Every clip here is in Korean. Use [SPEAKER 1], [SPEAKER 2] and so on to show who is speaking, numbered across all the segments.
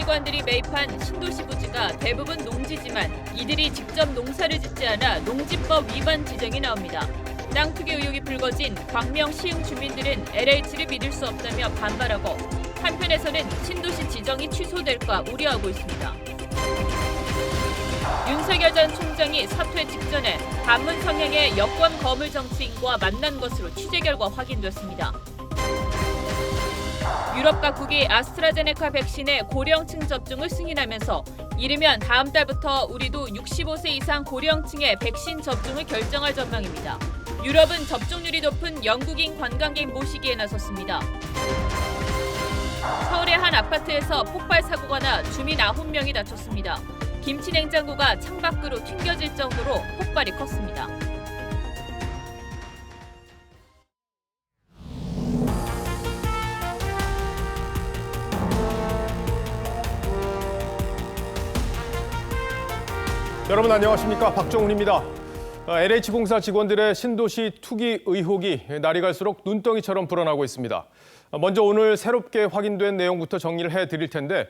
[SPEAKER 1] 직원들이 매입한 신도시 부지가 대부분 농지지만 이들이 직접 농사를 짓지 않아 농지법 위반 지적이 나옵니다. 땅 투기 의혹이 불거진 광명 시흥 주민들은 LH를 믿을 수 없다며 반발하고 한편에서는 신도시 지정이 취소될까 우려하고 있습니다. 윤석열 전 총장이 사퇴 직전에 반문 성향의 여권 거물 정치인과 만난 것으로 취재 결과 확인됐습니다. 유럽 각국이 아스트라제네카 백신의 고령층 접종을 승인하면서 이르면 다음 달부터 우리도 65세 이상 고령층의 백신 접종을 결정할 전망입니다. 유럽은 접종률이 높은 영국인 관광객 모시기에 나섰습니다. 서울의 한 아파트에서 폭발 사고가 나 주민 9명이 다쳤습니다. 김치 냉장고가 창밖으로 튕겨질 정도로 폭발이 컸습니다.
[SPEAKER 2] 여러분 안녕하십니까? 박정훈입니다. LH공사 직원들의 신도시 투기 의혹이 날이 갈수록 눈덩이처럼 불어나고 있습니다. 먼저 오늘 새롭게 확인된 내용부터 정리를 해드릴 텐데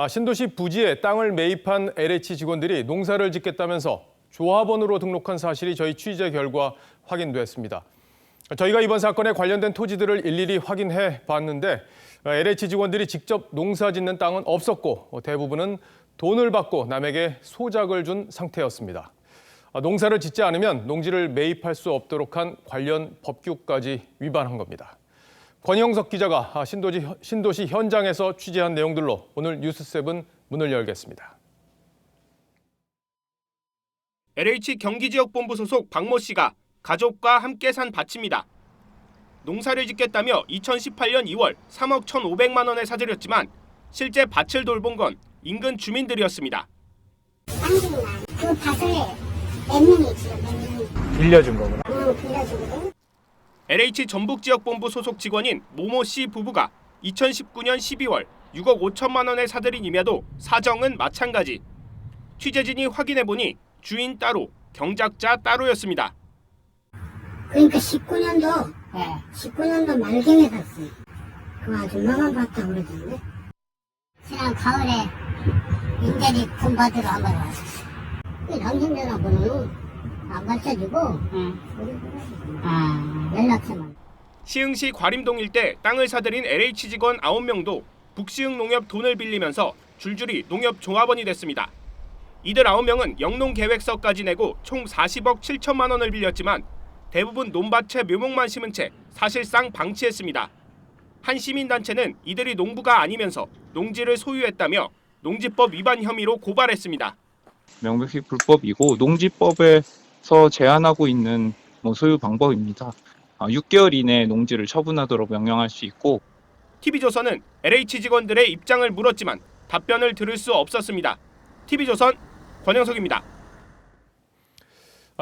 [SPEAKER 2] 신도시 부지에 땅을 매입한 LH 직원들이 농사를 짓겠다면서 조합원으로 등록한 사실이 저희 취재 결과 확인됐습니다. 저희가 이번 사건에 관련된 토지들을 일일이 확인해 봤는데 LH 직원들이 직접 농사 짓는 땅은 없었고 대부분은 돈을 받고 남에게 소작을 준 상태였습니다. 농사를 짓지 않으면 농지를 매입할 수 없도록 한 관련 법규까지 위반한 겁니다. 권영석 기자가 신도시 현장에서 취재한 내용들로 오늘 뉴스7 문을 열겠습니다.
[SPEAKER 3] LH 경기지역본부 소속 박모 씨가 가족과 함께 산 밭입니다. 농사를 짓겠다며 2018년 2월 3억 1,500만 원에 사들였지만 실제 밭을 돌본 건 인근 주민들이었습니다.
[SPEAKER 4] 쌍둥이나 그 밭을 몇 명이 지금 몇 명이
[SPEAKER 5] 빌려준 거구나.
[SPEAKER 4] 빌려주거든.
[SPEAKER 3] LH 전북지역본부 소속 직원인 모모 씨 부부가 2019년 12월 6억 5천만 원에 사들인임에도 사정은 마찬가지. 취재진이 확인해보니 주인 따로, 경작자 따로였습니다.
[SPEAKER 4] 그러니까 19년도 말경에 샀어요. 그 아줌마만 봤다고 그러던데. 지난 가을에 임대리 돈 받으러 한 번 왔었어. 그 당신 전화번호는 안 가르쳐주고 연락처만.
[SPEAKER 3] 시흥시 과림동 일대 땅을 사들인 LH 직원 9명도 북시흥 농협 돈을 빌리면서 줄줄이 농협 종합원이 됐습니다. 이들 9명은 영농계획서까지 내고 총 40억 7천만 원을 빌렸지만 대부분 논밭에 묘목만 심은 채 사실상 방치했습니다. 한 시민단체는 이들이 농부가 아니면서 농지를 소유했다며 농지법 위반 혐의로 고발했습니다.
[SPEAKER 5] 명백히 불법이고 농지법에서 제한하고 있는 소유 방법입니다. 6개월 이내에 농지를 처분하도록 명령할 수 있고
[SPEAKER 3] TV조선은 LH 직원들의 입장을 물었지만 답변을 들을 수 없었습니다. TV조선 권영석입니다.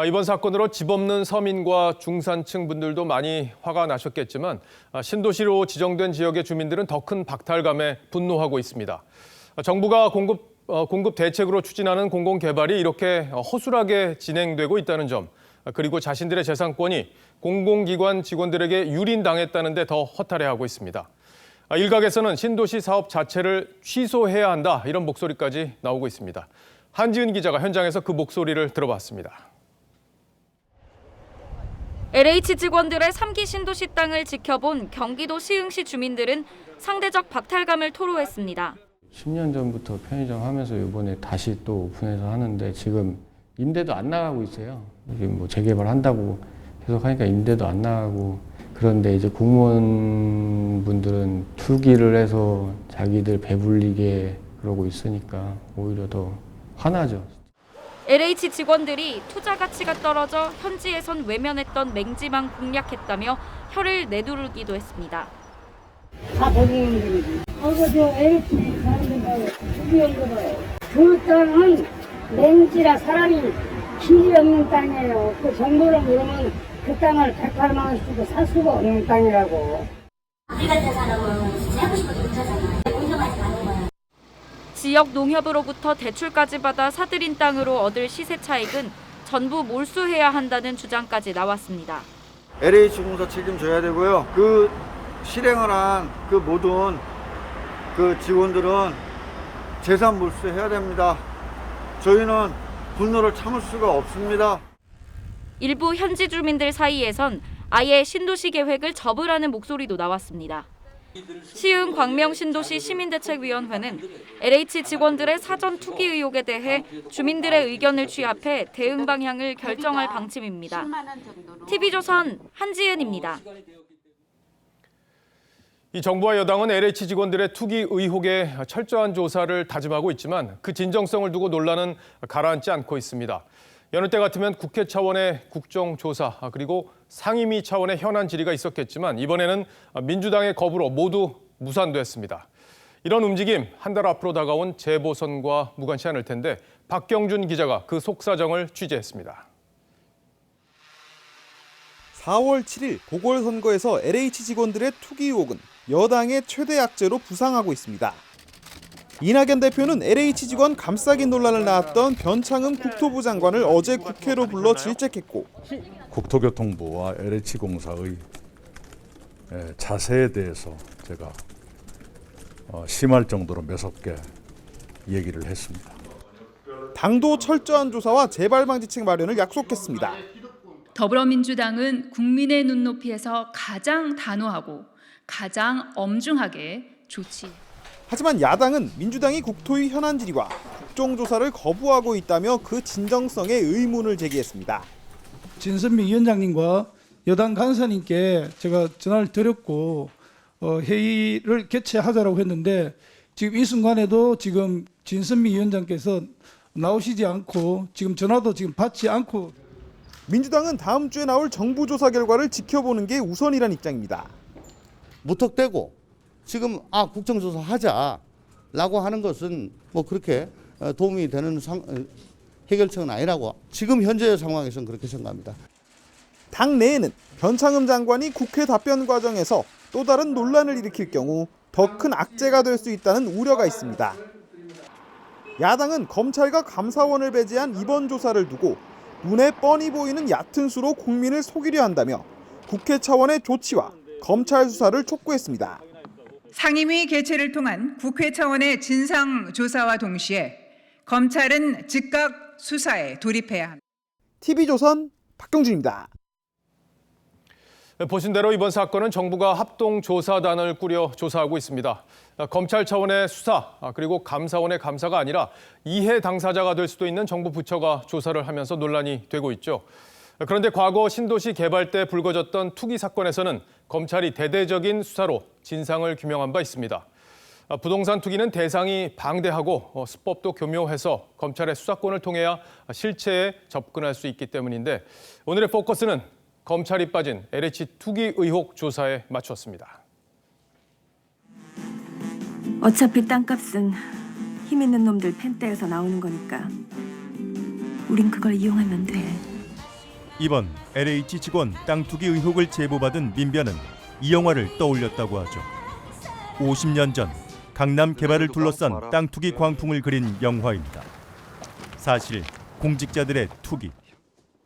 [SPEAKER 2] 이번 사건으로 집 없는 서민과 중산층 분들도 많이 화가 나셨겠지만 신도시로 지정된 지역의 주민들은 더 큰 박탈감에 분노하고 있습니다. 정부가 공급 대책으로 추진하는 공공개발이 이렇게 허술하게 진행되고 있다는 점, 그리고 자신들의 재산권이 공공기관 직원들에게 유린당했다는 데 더 허탈해하고 있습니다. 일각에서는 신도시 사업 자체를 취소해야 한다, 이런 목소리까지 나오고 있습니다. 한지은 기자가 현장에서 그 목소리를 들어봤습니다.
[SPEAKER 6] LH 직원들의 3기 신도시 땅을 지켜본 경기도 시흥시 주민들은 상대적 박탈감을 토로했습니다.
[SPEAKER 7] 10년 전부터 편의점 하면서 이번에 다시 또 오픈해서 하는데 지금 임대도 안 나가고 있어요. 이게 뭐 재개발한다고 계속 하니까 임대도 안 나가고, 그런데 이제 공무원분들은 투기를 해서 자기들 배불리게 그러고 있으니까 오히려 더 화나죠.
[SPEAKER 6] LH 직원들이 투자 가치가 떨어져 현지에선 외면했던 맹지만 공략했다며 혀를 내두르기도 했습니다.
[SPEAKER 4] 다 본인들이지. 저 LH 사람들하고 투기한 거 봐요. 그 땅은 맹지라 사람이 길이 없는 땅이에요. 그 정보를 물으면 그 땅을 108만 원 주고 살 수가 없는 땅이라고. 우리 같은 사람은 진짜 하고 싶어도 못하잖아. 운동하지 않는 거야.
[SPEAKER 6] 지역 농협으로부터 대출까지 받아 사들인 땅으로 얻을 시세 차익은 전부 몰수해야 한다는 주장까지 나왔습니다.
[SPEAKER 8] LH공사 책임져야 되고요. 그 실행을 한 그 모든 그 직원들은 재산 몰수해야 됩니다. 저희는 분노를 참을 수가 없습니다.
[SPEAKER 6] 일부 현지 주민들 사이에선 아예 신도시 계획을 접으라는 목소리도 나왔습니다. 시흥 광명 신도시 시민대책위원회는 LH 직원들의 사전 투기 의혹에 대해 주민들의 의견을 취합해 대응 방향을 결정할 방침입니다. TV조선 한지은입니다.
[SPEAKER 2] 이 정부와 여당은 LH 직원들의 투기 의혹에 철저한 조사를 다짐하고 있지만 그 진정성을 두고 논란은 가라앉지 않고 있습니다. 여느 때 같으면 국회 차원의 국정조사 그리고 상임위 차원의 현안 질의가 있었겠지만 이번에는 민주당의 거부로 모두 무산됐습니다. 이런 움직임 한 달 앞으로 다가온 재보선과 무관치 않을 텐데 박경준 기자가 그 속사정을 취재했습니다.
[SPEAKER 9] 4월 7일 보궐선거에서 LH 직원들의 투기 의혹은 여당의 최대 악재로 부상하고 있습니다. 이낙연 대표는 LH 직원 감싸기 논란을 낳았던 변창흠 국토부 장관을 어제 국회로 불러 질책했고
[SPEAKER 10] 국토교통부와 LH공사의 자세에 대해서 제가 심할 정도로 매섭게 얘기를 했습니다.
[SPEAKER 9] 당도 철저한 조사와 재발 방지책 마련을 약속했습니다.
[SPEAKER 11] 더불어민주당은 국민의 눈높이에서 가장 단호하고 가장 엄중하게 조치.
[SPEAKER 9] 하지만 야당은 민주당이 국토위 현안 질의와 국정조사를 거부하고 있다며 그 진정성에 의문을 제기했습니다.
[SPEAKER 12] 진선미 위원장님과 여당 간사님께 제가 전화를 드렸고 회의를 개최하자라고 했는데 지금 이 순간에도 지금 진선미 위원장께서 나오시지 않고 지금 전화도 지금 받지 않고
[SPEAKER 9] 민주당은 다음 주에 나올 정부 조사 결과를 지켜보는 게 우선이란 입장입니다.
[SPEAKER 13] 무턱대고 지금 국정조사 하자라고 하는 것은 뭐 그렇게 도움이 되는 해결책은 아니라고 지금 현재의 상황에서는 그렇게 생각합니다.
[SPEAKER 9] 당내에는 변창흠 장관이 국회 답변 과정에서 또 다른 논란을 일으킬 경우 더 큰 악재가 될 수 있다는 우려가 있습니다. 야당은 검찰과 감사원을 배제한 이번 조사를 두고 눈에 뻔히 보이는 얕은 수로 국민을 속이려 한다며 국회 차원의 조치와 검찰 수사를 촉구했습니다.
[SPEAKER 14] 상임위 개최를 통한 국회 차원의 진상조사와 동시에 검찰은 즉각 수사에 돌입해야 합니다.
[SPEAKER 9] TV조선 박경준입니다.
[SPEAKER 2] 보신 대로 이번 사건은 정부가 합동조사단을 꾸려 조사하고 있습니다. 검찰 차원의 수사 그리고 감사원의 감사가 아니라 이해 당사자가 될 수도 있는 정부 부처가 조사를 하면서 논란이 되고 있죠. 그런데 과거 신도시 개발 때 불거졌던 투기 사건에서는 검찰이 대대적인 수사로 진상을 규명한 바 있습니다. 부동산 투기는 대상이 방대하고 수법도 교묘해서 검찰의 수사권을 통해야 실체에 접근할 수 있기 때문인데 오늘의 포커스는 검찰이 빠진 LH 투기 의혹 조사에 맞췄습니다.
[SPEAKER 15] 어차피 땅값은 힘 있는 놈들 펜대에서 나오는 거니까 우린 그걸 이용하면 돼.
[SPEAKER 16] 이번 LH 직원 땅 투기 의혹을 제보받은 민변은 이 영화를 떠올렸다고 하죠. 50년 전 강남 개발을 둘러싼 땅 투기 광풍을 그린 영화입니다. 사실 공직자들의 투기,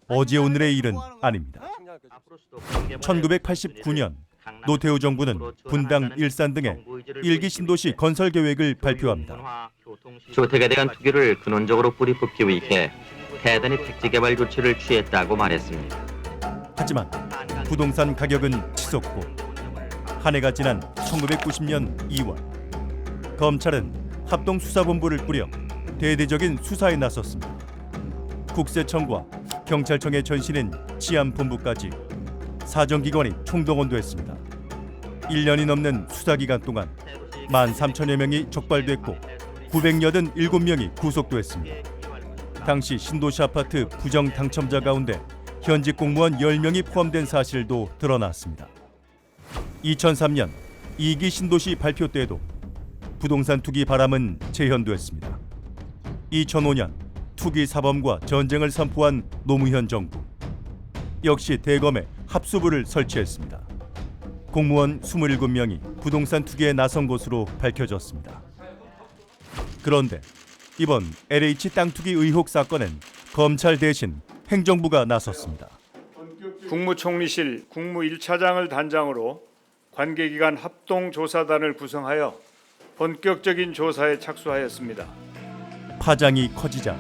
[SPEAKER 16] 어제 오늘의 일은 아닙니다. 1989년 노태우 정부는 분당, 일산 등의 일기 신도시 건설 계획을 발표합니다.
[SPEAKER 17] 주택에 대한 투기를 근원적으로 뿌리 뽑기 위해 대단히 택지 개발 조치를 취했다고 말했습니다.
[SPEAKER 16] 하지만 부동산 가격은 치솟고 한 해가 지난 1990년 2월 검찰은 합동수사본부를 꾸려 대대적인 수사에 나섰습니다. 국세청과 경찰청의 전신인 치안본부까지 사정기관이 총동원됐습니다. 1년이 넘는 수사기간 동안 13,000여 명이 적발됐고 987명이 구속됐습니다. 당시 신도시 아파트 부정 당첨자 가운데 현직 공무원 10명이 포함된 사실도 드러났습니다. 2003년 2기 신도시 발표 때에도 부동산 투기 바람은 재현됐습니다. 2005년 투기 사범과 전쟁을 선포한 노무현 정부. 역시 대검에 합수부를 설치했습니다. 공무원 27명이 부동산 투기에 나선 것으로 밝혀졌습니다. 그런데 이번 LH 땅 투기 의혹 사건엔 검찰 대신 행정부가 나섰습니다.
[SPEAKER 18] 국무총리실 국무 1차장을 단장으로 관계기관 합동조사단을 구성하여 본격적인 조사에 착수하였습니다.
[SPEAKER 16] 파장이 커지자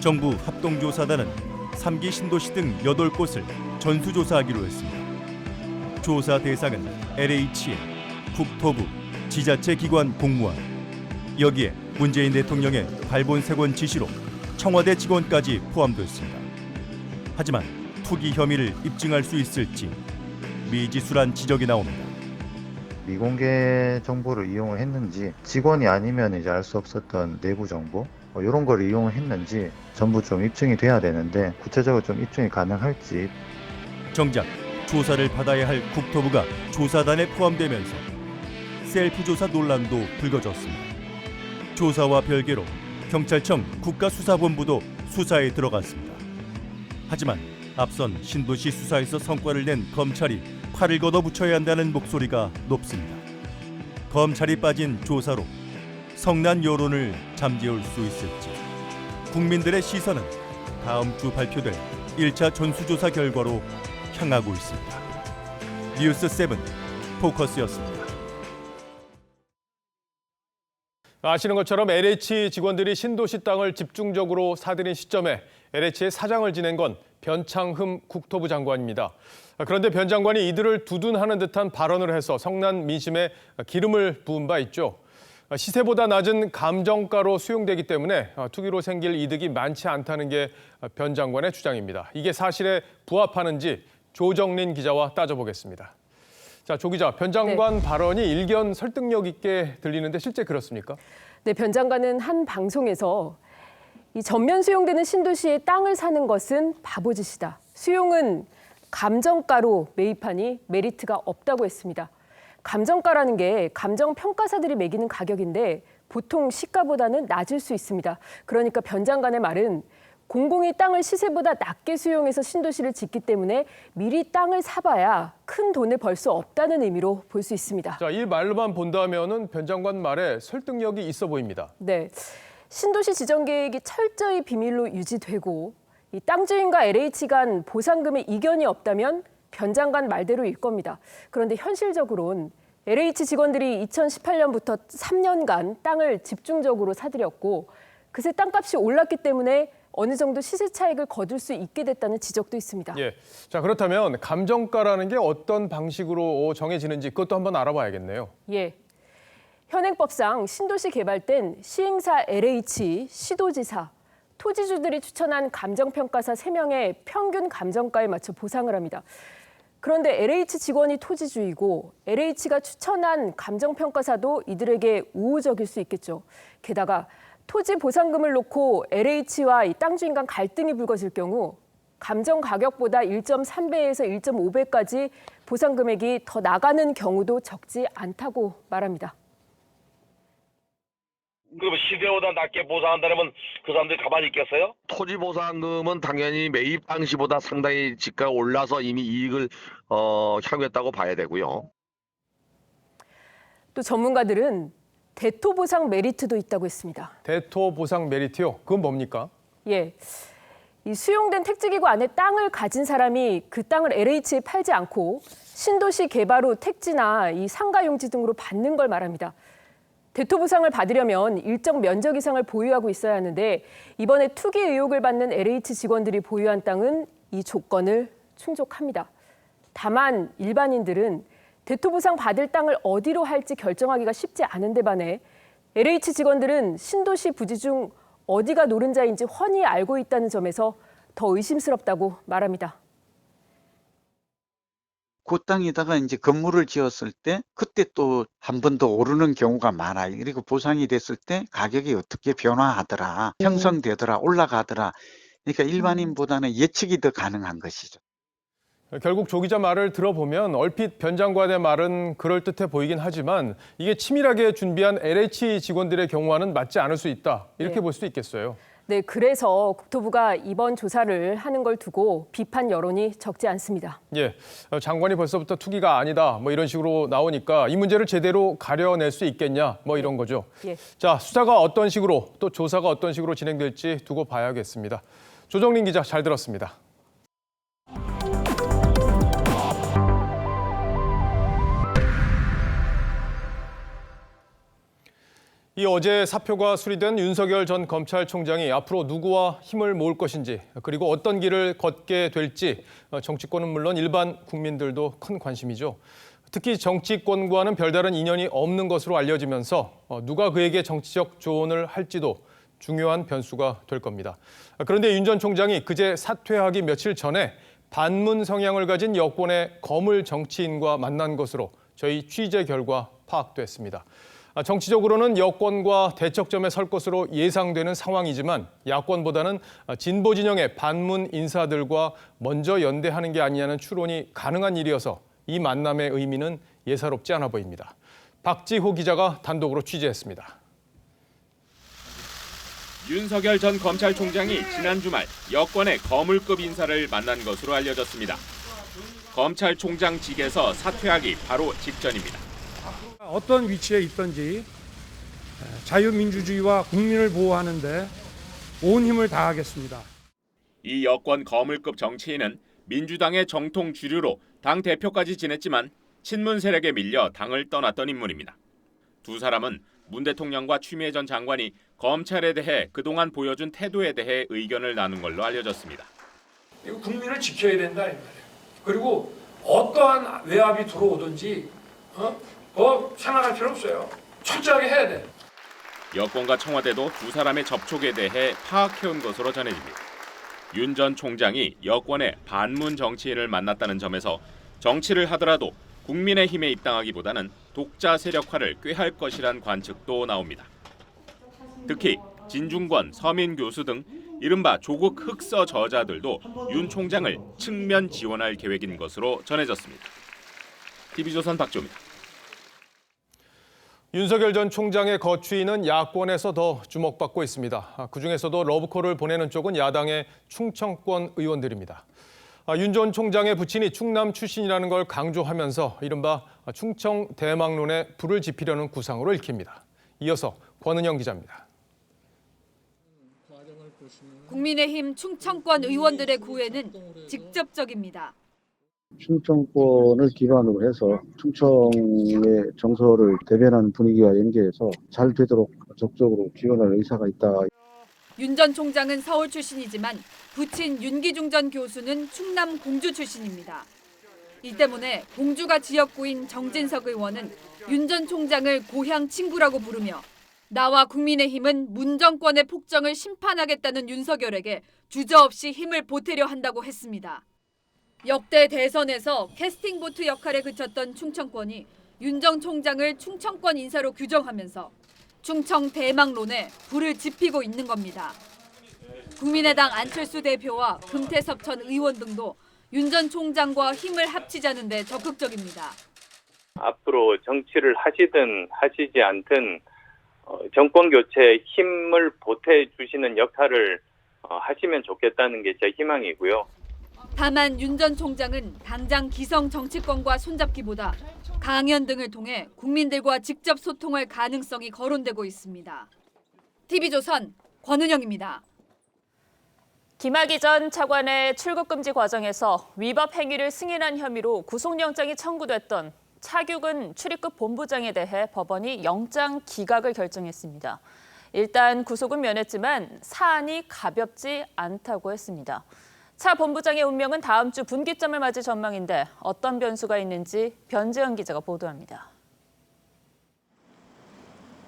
[SPEAKER 16] 정부 합동조사단은 3기 신도시 등 8곳을 전수조사하기로 했습니다. 조사 대상은 LH의 국토부, 지자체기관 공무원, 여기에 문재인 대통령의 발본색원 지시로 청와대 직원까지 포함됐습니다. 하지만 투기 혐의를 입증할 수 있을지 미지수란 지적이 나옵니다.
[SPEAKER 19] 미공개 정보를 이용을 했는지, 직원이 아니면 이제 알 수 없었던 내부 정보 이런 걸 이용을 했는지 전부 좀 입증이 돼야 되는데 구체적으로 좀 입증이 가능할지.
[SPEAKER 16] 정작 조사를 받아야 할 국토부가 조사단에 포함되면서 셀프 조사 논란도 불거졌습니다. 조사와 별개로 경찰청 국가수사본부도 수사에 들어갔습니다. 하지만 앞선 신도시 수사에서 성과를 낸 검찰이 팔을 걷어붙여야 한다는 목소리가 높습니다. 검찰이 빠진 조사로 성난 여론을 잠재울 수 있을지, 국민들의 시선은 다음 주 발표될 1차 전수조사 결과로 향하고 있습니다. 뉴스7 포커스였습니다.
[SPEAKER 2] 아시는 것처럼 LH 직원들이 신도시 땅을 집중적으로 사들인 시점에 LH의 사장을 지낸 건 변창흠 국토부 장관입니다. 그런데 변 장관이 이들을 두둔하는 듯한 발언을 해서 성난 민심에 기름을 부은 바 있죠. 시세보다 낮은 감정가로 수용되기 때문에 투기로 생길 이득이 많지 않다는 게 변 장관의 주장입니다. 이게 사실에 부합하는지 조정린 기자와 따져보겠습니다. 자, 조 기자, 변 장관 발언이 일견 설득력 있게 들리는데 실제 그렇습니까?
[SPEAKER 20] 네, 변 장관은 한 방송에서 이 전면 수용되는 신도시에 땅을 사는 것은 바보짓이다. 수용은 감정가로 매입하니 메리트가 없다고 했습니다. 감정가라는 게 감정평가사들이 매기는 가격인데 보통 시가보다는 낮을 수 있습니다. 그러니까 변 장관의 말은 공공이 땅을 시세보다 낮게 수용해서 신도시를 짓기 때문에 미리 땅을 사봐야 큰 돈을 벌 수 없다는 의미로 볼 수 있습니다.
[SPEAKER 2] 자, 이 말로만 본다면은 변 장관 말에 설득력이 있어 보입니다.
[SPEAKER 20] 네, 신도시 지정 계획이 철저히 비밀로 유지되고 이 땅 주인과 LH 간 보상금에 이견이 없다면 변 장관 말대로일 겁니다. 그런데 현실적으로는 LH 직원들이 2018년부터 3년간 땅을 집중적으로 사들였고 그새 땅값이 올랐기 때문에 어느 정도 시세 차익을 거둘 수 있게 됐다는 지적도 있습니다.
[SPEAKER 2] 예. 자, 그렇다면 감정가라는 게 어떤 방식으로 정해지는지 그것도 한번 알아봐야겠네요.
[SPEAKER 20] 예. 현행법상 신도시 개발 땐 시행사 LH, 시도지사, 토지주들이 추천한 감정평가사 3명의 평균 감정가에 맞춰 보상을 합니다. 그런데 LH 직원이 토지주이고 LH가 추천한 감정평가사도 이들에게 우호적일 수 있겠죠. 게다가 토지 보상금을 놓고 LH와 이 땅 주인 간 갈등이 불거질 경우 감정 가격보다 1.3배에서 1.5배까지 보상 금액이 더 나가는 경우도 적지 않다고 말합니다.
[SPEAKER 21] 그럼 시세보다 낮게 보상한다면 그 사람들이 가만히 있겠어요? 토지 보상금은 당연히 매입 당시보다 상당히 지가가 올라서 이미 이익을 향유했다고 봐야 되고요.
[SPEAKER 20] 또 전문가들은 대토 보상 메리트도 있다고 했습니다.
[SPEAKER 2] 대토 보상 메리트요? 그건 뭡니까?
[SPEAKER 20] 예, 이 수용된 택지기구 안에 땅을 가진 사람이 그 땅을 LH에 팔지 않고 신도시 개발 후 택지나 이 상가용지 등으로 받는 걸 말합니다. 대토 보상을 받으려면 일정 면적 이상을 보유하고 있어야 하는데 이번에 투기 의혹을 받는 LH 직원들이 보유한 땅은 이 조건을 충족합니다. 다만 일반인들은 대토 보상 받을 땅을 어디로 할지 결정하기가 쉽지 않은 데 반해 LH 직원들은 신도시 부지 중 어디가 노른자인지 훤히 알고 있다는 점에서 더 의심스럽다고 말합니다.
[SPEAKER 22] 그 땅에다가 이제 건물을 지었을 때 그때 또 한 번 더 오르는 경우가 많아요. 그리고 보상이 됐을 때 가격이 어떻게 변화하더라, 형성되더라, 올라가더라. 그러니까 일반인보다는 예측이 더 가능한 것이죠.
[SPEAKER 2] 결국 조 기자 말을 들어보면 얼핏 변 장관의 말은 그럴듯해 보이긴 하지만 이게 치밀하게 준비한 LH 직원들의 경우와는 맞지 않을 수 있다. 이렇게 볼 수도 있겠어요.
[SPEAKER 20] 네, 그래서 국토부가 이번 조사를 하는 걸 두고 비판 여론이 적지 않습니다.
[SPEAKER 2] 예, 장관이 벌써부터 투기가 아니다 뭐 이런 식으로 나오니까 이 문제를 제대로 가려낼 수 있겠냐 뭐 이런 거죠.
[SPEAKER 20] 예.
[SPEAKER 2] 자, 수사가 어떤 식으로 또 조사가 어떤 식으로 진행될지 두고 봐야겠습니다. 조정린 기자 잘 들었습니다. 이 어제 사표가 수리된 윤석열 전 검찰총장이 앞으로 누구와 힘을 모을 것인지 그리고 어떤 길을 걷게 될지 정치권은 물론 일반 국민들도 큰 관심이죠. 특히 정치권과는 별다른 인연이 없는 것으로 알려지면서 누가 그에게 정치적 조언을 할지도 중요한 변수가 될 겁니다. 그런데 윤 전 총장이 그제 사퇴하기 며칠 전에 반문 성향을 가진 여권의 거물 정치인과 만난 것으로 저희 취재 결과 파악됐습니다. 정치적으로는 여권과 대척점에 설 것으로 예상되는 상황이지만 야권보다는 진보 진영의 반문 인사들과 먼저 연대하는 게 아니냐는 추론이 가능한 일이어서 이 만남의 의미는 예사롭지 않아 보입니다. 박지호 기자가 단독으로 취재했습니다.
[SPEAKER 3] 윤석열 전 검찰총장이 지난 주말 여권의 거물급 인사를 만난 것으로 알려졌습니다. 검찰총장직에서 사퇴하기 바로 직전입니다.
[SPEAKER 1] 어떤 위치에 있든지 자유민주주의와 국민을 보호하는 데 온 힘을 다하겠습니다.
[SPEAKER 3] 이 여권 거물급 정치인은 민주당의 정통 주류로 당 대표까지 지냈지만 친문 세력에 밀려 당을 떠났던 인물입니다. 두 사람은 문 대통령과 추미애 전 장관이 검찰에 대해 그동안 보여준 태도에 대해 의견을 나눈 걸로 알려졌습니다.
[SPEAKER 1] 이거 국민을 지켜야 된다 이 말이에요. 그리고 어떠한 외압이 들어오든지 더 생각할 필요 없어요. 철저하게 해야 돼.
[SPEAKER 3] 여권과 청와대도 두 사람의 접촉에 대해 파악해온 것으로 전해집니다. 윤 전 총장이 여권의 반문 정치인을 만났다는 점에서 정치를 하더라도 국민의힘에 입당하기보다는 독자 세력화를 꾀할 것이란 관측도 나옵니다. 특히 진중권, 서민 교수 등 이른바 조국 흑서 저자들도 윤 총장을 측면 지원할 계획인 것으로 전해졌습니다. TV조선 박조입니다.
[SPEAKER 2] 윤석열 전 총장의 거취는 야권에서 더 주목받고 있습니다. 그중에서도 러브콜을 보내는 쪽은 야당의 충청권 의원들입니다. 윤 전 총장의 부친이 충남 출신이라는 걸 강조하면서 이른바 충청 대망론에 불을 지피려는 구상으로 읽힙니다. 이어서 권은영 기자입니다.
[SPEAKER 6] 국민의힘 충청권 의원들의 구애는 직접적입니다.
[SPEAKER 5] 충청권을 기반으로 해서 충청의 정서를 대변하는 분위기와 연계해서 잘 되도록 적극적으로 지원할 의사가 있다.
[SPEAKER 6] 윤 전 총장은 서울 출신이지만 부친 윤기중 전 교수는 충남 공주 출신입니다. 이 때문에 공주가 지역구인 정진석 의원은 윤 전 총장을 고향 친구라고 부르며 나와 국민의힘은 문 정권의 폭정을 심판하겠다는 윤석열에게 주저없이 힘을 보태려 한다고 했습니다. 역대 대선에서 캐스팅보트 역할에 그쳤던 충청권이 윤 전 총장을 충청권 인사로 규정하면서 충청 대망론에 불을 지피고 있는 겁니다. 국민의당 안철수 대표와 금태섭 전 의원 등도 윤 전 총장과 힘을 합치자는 데 적극적입니다.
[SPEAKER 23] 앞으로 정치를 하시든 하시지 않든 정권 교체에 힘을 보태주시는 역할을 하시면 좋겠다는 게 제 희망이고요.
[SPEAKER 6] 다만 윤 전 총장은 당장 기성 정치권과 손잡기보다 강연 등을 통해 국민들과 직접 소통할 가능성이 거론되고 있습니다. TV조선 권은영입니다.
[SPEAKER 20] 김학의 전 차관의 출국 금지 과정에서 위법 행위를 승인한 혐의로 구속영장이 청구됐던 차규근 출입국 본부장에 대해 법원이 영장 기각을 결정했습니다. 일단 구속은 면했지만 사안이 가볍지 않다고 했습니다. 차 본부장의 운명은 다음 주 분기점을 맞을 전망인데 어떤 변수가 있는지 변재현 기자가 보도합니다.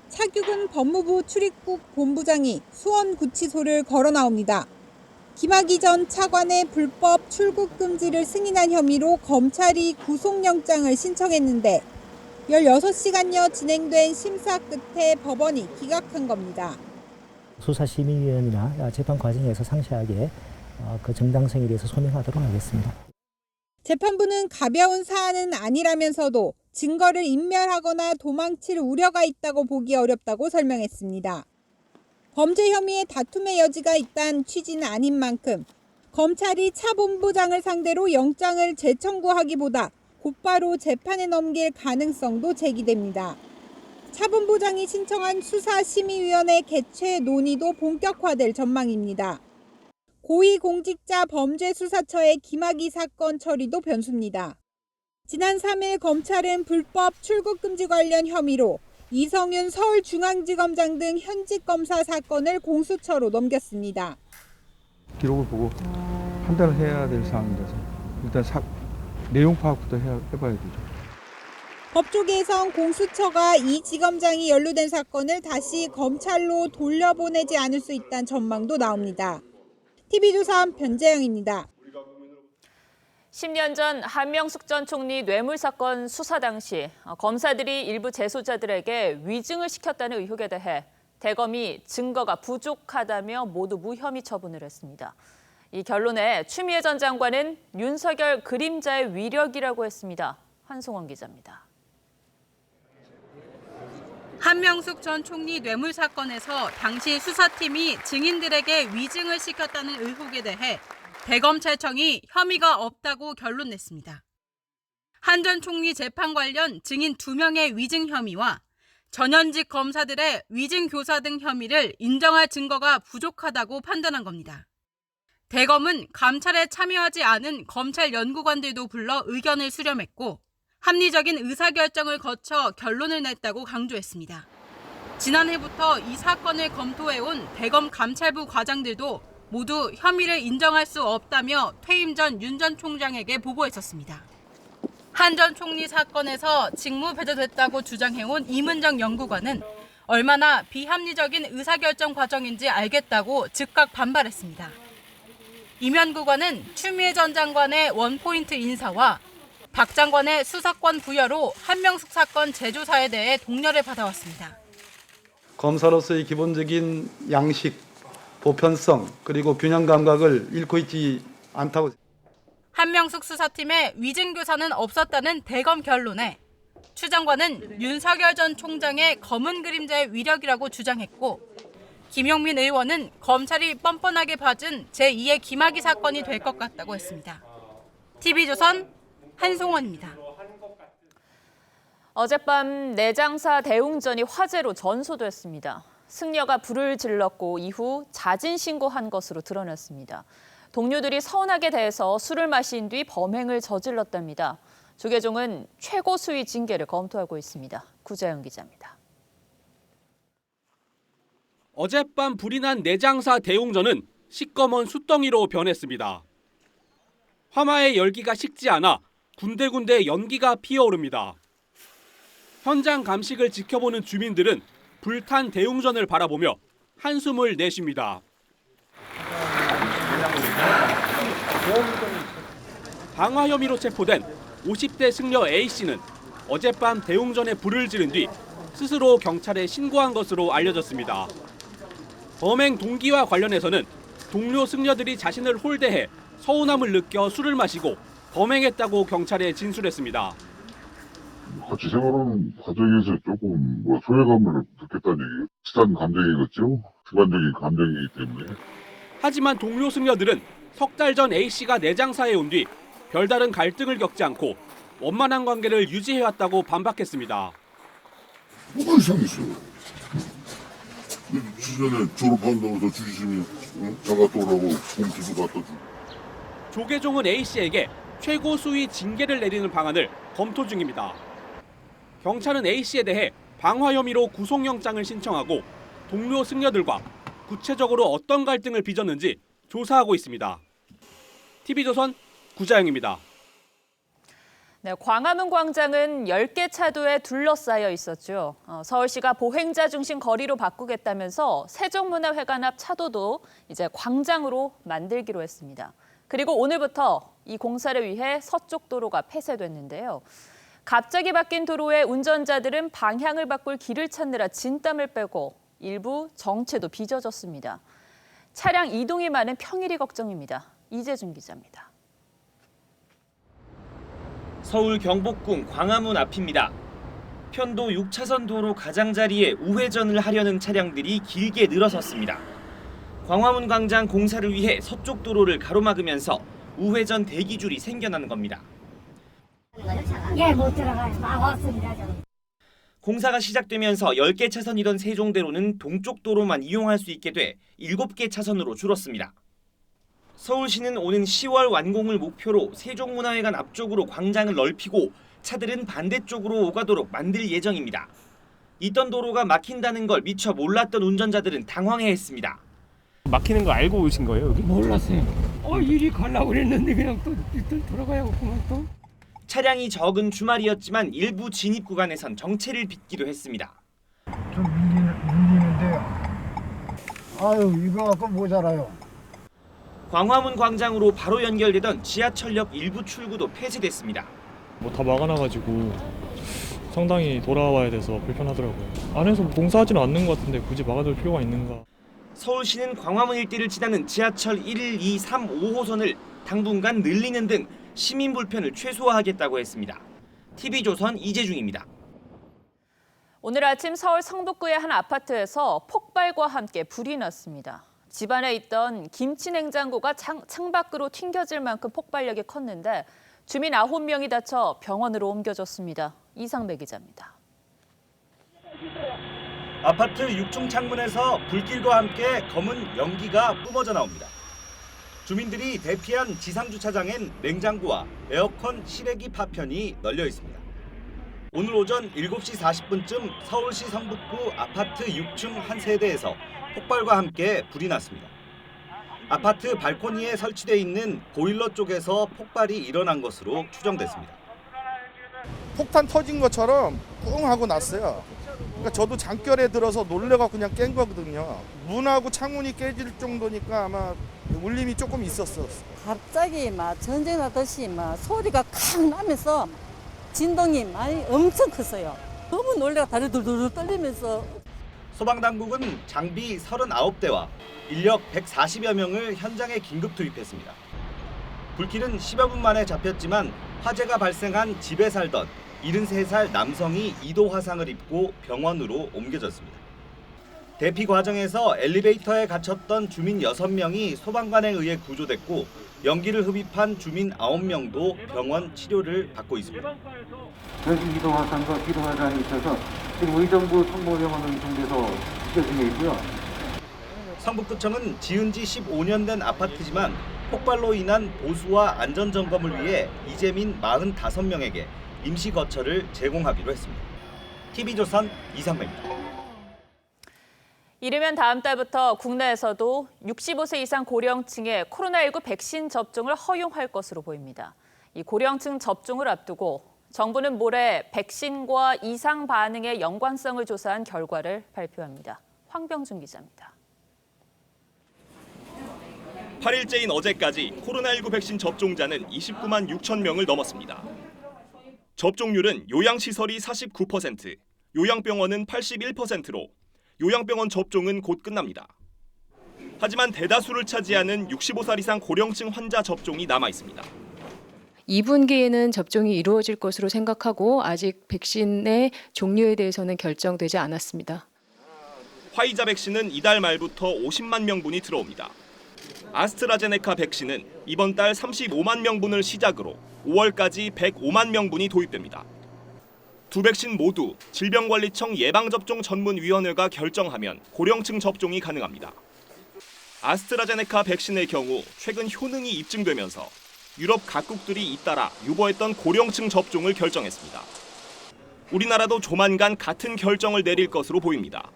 [SPEAKER 24] 차규근 법무부 출입국 본부장이 수원구치소를 걸어 나옵니다. 김학의 전 차관의 불법 출국 금지를 승인한 혐의로 검찰이 구속영장을 신청했는데 16시간여 진행된 심사 끝에 법원이 기각한 겁니다.
[SPEAKER 25] 수사심의위원이나 재판 과정에서 상세하게 그 정당성에 대해서 소명하도록 하겠습니다.
[SPEAKER 24] 재판부는 가벼운 사안은 아니라면서도 증거를 인멸하거나 도망칠 우려가 있다고 보기 어렵다고 설명했습니다. 범죄 혐의의 다툼의 여지가 있다는 취지는 아닌 만큼 검찰이 차 본부장을 상대로 영장을 재청구하기보다 곧바로 재판에 넘길 가능성도 제기됩니다. 차 본부장이 신청한 수사심의위원회 개최 논의도 본격화될 전망입니다. 고위공직자범죄수사처의 김학의 사건 처리도 변수입니다. 지난 3일 검찰은 불법 출국금지 관련 혐의로 이성윤 서울중앙지검장 등 현직 검사 사건을 공수처로 넘겼습니다.
[SPEAKER 4] 기록을 보고 판단을 해야 될 사항이라서 일단 내용 파악부터 해봐야 되죠.
[SPEAKER 24] 법조계에선 공수처가 이 지검장이 연루된 사건을 다시 검찰로 돌려보내지 않을 수 있다는 전망도 나옵니다. TV조선 변재영입니다.
[SPEAKER 6] 10년 전 한명숙 전 총리 뇌물 사건 수사 당시 검사들이 일부 재소자들에게 위증을 시켰다는 의혹에 대해 대검이 증거가 부족하다며 모두 무혐의 처분을 했습니다. 이 결론에 추미애 전 장관은 윤석열 그림자의 위력이라고 했습니다. 한송원 기자입니다.
[SPEAKER 7] 한명숙 전 총리 뇌물 사건에서 당시 수사팀이 증인들에게 위증을 시켰다는 의혹에 대해 대검찰청이 혐의가 없다고 결론 냈습니다. 한 전 총리 재판 관련 증인 2명의 위증 혐의와 전현직 검사들의 위증 교사 등 혐의를 인정할 증거가 부족하다고 판단한 겁니다. 대검은 감찰에 참여하지 않은 검찰 연구관들도 불러 의견을 수렴했고 합리적인 의사결정을 거쳐 결론을 냈다고 강조했습니다. 지난해부터 이 사건을 검토해온 대검 감찰부 과장들도 모두 혐의를 인정할 수 없다며 퇴임 전 윤 전 총장에게 보고했었습니다. 한 전 총리 사건에서 직무 배제됐다고 주장해온 이문정 연구관은 얼마나 비합리적인 의사결정 과정인지 알겠다고 즉각 반발했습니다. 임 연구관은 추미애 전 장관의 원포인트 인사와 박 장관의 수사권 부여로 한명숙 사건 재조사에 대해 독려를 받아왔습니다.
[SPEAKER 8] 검사로서의 기본적인 양식, 보편성, 그리고 균형 감각을 잃고 있지 않다고.
[SPEAKER 7] 한명숙 수사팀의 위증 교사는 없었다는 대검 결론에 추 장관은 윤석열 전 총장의 검은 그림자의 위력이라고 주장했고 김용민 의원은 검찰이 뻔뻔하게 봐준 제2의 김학의 사건이 될 것 같다고 했습니다. TV조선 한송원입니다.
[SPEAKER 6] 어젯밤 내장사 대웅전이 화재로 전소됐습니다. 승려가 불을 질렀고 이후 자진 신고한 것으로 드러났습니다. 동료들이 서운하게 대해서 술을 마신 뒤 범행을 저질렀답니다. 조계종은 최고 수위 징계를 검토하고 있습니다. 구자영 기자입니다.
[SPEAKER 3] 어젯밤 불이 난 내장사 대웅전은 시꺼먼 숯덩이로 변했습니다. 화마의 열기가 식지 않아 군데군데 연기가 피어오릅니다. 현장 감식을 지켜보는 주민들은 불탄 대웅전을 바라보며 한숨을 내쉽니다. 방화 혐의로 체포된 50대 승려 A씨는 어젯밤 대웅전에 불을 지른 뒤 스스로 경찰에 신고한 것으로 알려졌습니다. 범행 동기와 관련해서는 동료 승려들이 자신을 홀대해 서운함을 느껴 술을 마시고 범행했다고 경찰에 진술했습니다.
[SPEAKER 10] 같이 생활하는 과정에서 조금 소외감을 느꼈다는 얘기예요. 비슷한 감정이겠죠. 주관적인 감정이기 때문에.
[SPEAKER 3] 하지만 동료 승려들은 석 달 전 A씨가 내장사에 온 뒤 별다른 갈등을 겪지 않고 원만한 관계를 유지해왔다고 반박했습니다.
[SPEAKER 10] 뭐가 이상했어요. 주전에 졸업한다고 더 주시면 장갑도 오라고 봉투도 갖다 주고.
[SPEAKER 3] 조계종은 A씨에게 최고 수위 징계를 내리는 방안을 검토 중입니다. 경찰은 A씨에 대해 방화 혐의로 구속영장을 신청하고 동료 승려들과 구체적으로 어떤 갈등을 빚었는지 조사하고 있습니다. TV조선 구자영입니다.
[SPEAKER 6] 네, 광화문 광장은 10개 차도에 둘러싸여 있었죠. 서울시가 보행자 중심 거리로 바꾸겠다면서 세종문화회관 앞 차도도 이제 광장으로 만들기로 했습니다. 그리고 오늘부터 이 공사를 위해 서쪽 도로가 폐쇄됐는데요. 갑자기 바뀐 도로에 운전자들은 방향을 바꿀 길을 찾느라 진땀을 빼고 일부 정체도 빚어졌습니다. 차량 이동이 많은 평일이 걱정입니다. 이재준 기자입니다.
[SPEAKER 11] 서울 경복궁 광화문 앞입니다. 편도 6차선 도로 가장자리에 우회전을 하려는 차량들이 길게 늘어섰습니다. 광화문 광장 공사를 위해 서쪽 도로를 가로막으면서 우회전 대기줄이 생겨나는 겁니다.
[SPEAKER 26] 예, 못 들어가요. 막았습니다.
[SPEAKER 11] 공사가 시작되면서 10개 차선이던 세종대로는 동쪽 도로만 이용할 수 있게 돼 7개 차선으로 줄었습니다. 서울시는 오는 10월 완공을 목표로 세종문화회관 앞쪽으로 광장을 넓히고 차들은 반대쪽으로 오가도록 만들 예정입니다. 있던 도로가 막힌다는 걸 미처 몰랐던 운전자들은 당황해했습니다.
[SPEAKER 9] 막히는 거 알고 오신 거예요, 여기?
[SPEAKER 12] 몰랐어요. 이리 가려고 그랬는데 그냥 또 돌아가야겠구만 또.
[SPEAKER 11] 차량이 적은 주말이었지만 일부 진입 구간에선 정체를 빚기도 했습니다.
[SPEAKER 13] 좀 밀리는데 이거 갖고 모자라요.
[SPEAKER 11] 광화문 광장으로 바로 연결되던 지하철역 일부 출구도 폐쇄됐습니다.
[SPEAKER 9] 다 막아놔가지고 상당히 돌아와야 돼서 불편하더라고요. 안에서 봉사하지는 않는 것 같은데 굳이 막아둘 필요가 있는가.
[SPEAKER 11] 서울시는 광화문 일대를 지나는 지하철 1, 2, 3, 5호선을 당분간 늘리는 등 시민 불편을 최소화하겠다고 했습니다. TV조선 이재중입니다.
[SPEAKER 14] 오늘 아침 서울 성북구의 한 아파트에서 폭발과 함께 불이 났습니다. 집안에 있던 김치 냉장고가 창밖으로 튕겨질 만큼 폭발력이 컸는데 주민 9명이 다쳐 병원으로 옮겨졌습니다. 이상배 기자입니다.
[SPEAKER 15] 아파트 6층 창문에서 불길과 함께 검은 연기가 뿜어져 나옵니다. 주민들이 대피한 지상주차장엔 냉장고와 에어컨 실외기 파편이 널려 있습니다. 오늘 오전 7시 40분쯤 서울시 성북구 아파트 6층 한 세대에서 폭발과 함께 불이 났습니다. 아파트 발코니에 설치돼 있는 보일러 쪽에서 폭발이 일어난 것으로 추정됐습니다.
[SPEAKER 17] 폭탄 터진 것처럼 뿡 하고 났어요. 그러니까 저도 잠결에 들어서 놀래가 그냥 깬 거거든요. 문하고 창문이 깨질 정도니까 아마 울림이 조금 있었어.
[SPEAKER 27] 갑자기 막 전쟁하듯이 막 소리가 칵 나면서 진동이 많이 엄청 컸어요. 너무 놀래가 다리 돌돌 떨리면서.
[SPEAKER 15] 소방당국은 장비 39대와 인력 140여 명을 현장에 긴급 투입했습니다. 불길은 10여 분 만에 잡혔지만 화재가 발생한 집에 살던 73살 남성이 2도 화상을 입고 병원으로 옮겨졌습니다. 대피 과정에서 엘리베이터에 갇혔던 주민 6명이 소방관에 의해 구조됐고 연기를 흡입한 주민 9명도 병원 치료를 받고 있습니다.
[SPEAKER 5] 저기 2도 화상과 기도 화상이 있어서 지금 의정부 성모병원으로 이송돼서 치료 중에 있고요.
[SPEAKER 15] 성북구청은 지은 지 15년 된 아파트지만 폭발로 인한 보수와 안전점검을 위해 이재민 45명에게 임시 거처를 제공하기로 했습니다. TV조선 이상배입니다.
[SPEAKER 14] 이르면 다음 달부터 국내에서도 65세 이상 고령층의 코로나19 백신 접종을 허용할 것으로 보입니다. 이 고령층 접종을 앞두고 정부는 모레 백신과 이상 반응의 연관성을 조사한 결과를 발표합니다. 황병준 기자입니다.
[SPEAKER 3] 8일째인 어제까지 코로나19 백신 접종자는 29만 6천 명을 넘었습니다. 접종률은 요양시설이 49%, 요양병원은 81%로 요양병원 접종은 곧 끝납니다. 하지만 대다수를 차지하는 65살 이상 고령층 환자 접종이 남아 있습니다.
[SPEAKER 28] 2분기에는 접종이 이루어질 것으로 생각하고 아직 백신의 종류에 대해서는 결정되지 않았습니다.
[SPEAKER 3] 화이자 백신은 이달 말부터 50만 명분이 들어옵니다. 아스트라제네카 백신은 이번 달 35만 명분을 시작으로 5월까지 105만 명분이 도입됩니다. 두 백신 모두 질병관리청 예방접종전문위원회가 결정하면 고령층 접종이 가능합니다. 아스트라제네카 백신의 경우 최근 효능이 입증되면서 유럽 각국들이 잇따라 유보했던 고령층 접종을 결정했습니다. 우리나라도 조만간 같은 결정을 내릴 것으로 보입니다.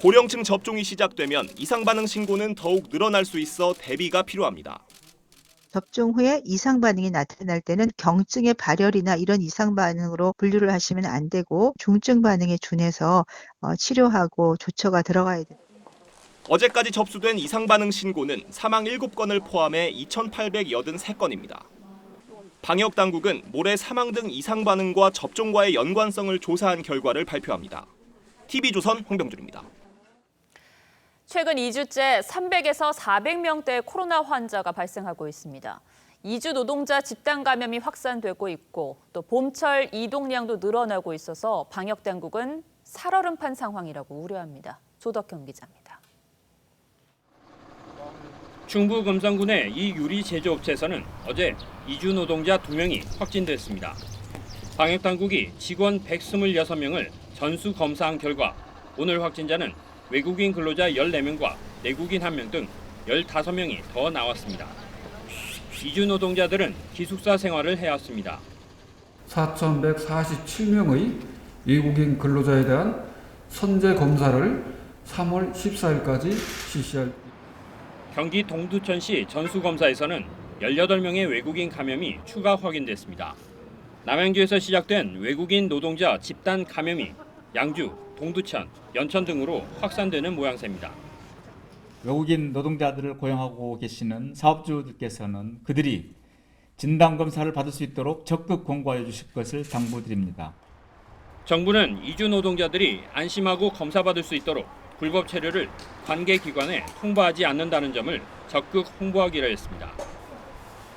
[SPEAKER 3] 고령층 접종이 시작되면 이상 반응 신고는 더욱 늘어날 수 있어 대비가 필요합니다.
[SPEAKER 29] 접종 후에 이상 반응이 나타날 때는 경증의 발열이나 이런 이상 반응으로 분류를 하시면 안 되고 중증 반응에 준해서 치료하고 조처가 들어가야 됩니다.
[SPEAKER 3] 어제까지 접수된 이상 반응 신고는 사망 7건을 포함해 2,883건입니다. 방역 당국은 모레 사망 등 이상 반응과 접종과의 연관성을 조사한 결과를 발표합니다. TV조선 황병준입니다.
[SPEAKER 14] 최근 2주째 300에서 400명대의 코로나 환자가 발생하고 있습니다. 2주 노동자 집단 감염이 확산되고 있고 또 봄철 이동량도 늘어나고 있어서 방역 당국은 살얼음판 상황이라고 우려합니다. 조덕형 기자입니다.
[SPEAKER 30] 충북 금산군의 이 유리 제조업체에서는 어제 2주 노동자 2명이 확진됐습니다. 방역 당국이 직원 126명을 전수 검사한 결과 오늘 확진자는 외국인 근로자 14명과 내국인 1명 등 15명이 더 나왔습니다. 이주 노동자들은 기숙사 생활을 해왔습니다.
[SPEAKER 31] 4,147명의
[SPEAKER 1] 외국인 근로자에 대한 선제 검사를 3월 14일까지 실시할.
[SPEAKER 30] 경기 동두천시 전수검사에서는 18명의 외국인 감염이 추가 확인됐습니다. 남양주에서 시작된 외국인 노동자 집단 감염이 양주, 동두천, 연천 등으로 확산되는 모양새입니다.
[SPEAKER 2] 외국인 노동자들을 고용하고 계시는 사업주들께서는 그들이 진단검사를 받을 수 있도록 적극 공고해 주실 것을 당부드립니다.
[SPEAKER 30] 정부는 이주 노동자들이 안심하고 검사받을 수 있도록 불법 체류를 관계기관에 통보하지 않는다는 점을 적극 홍보하기로 했습니다.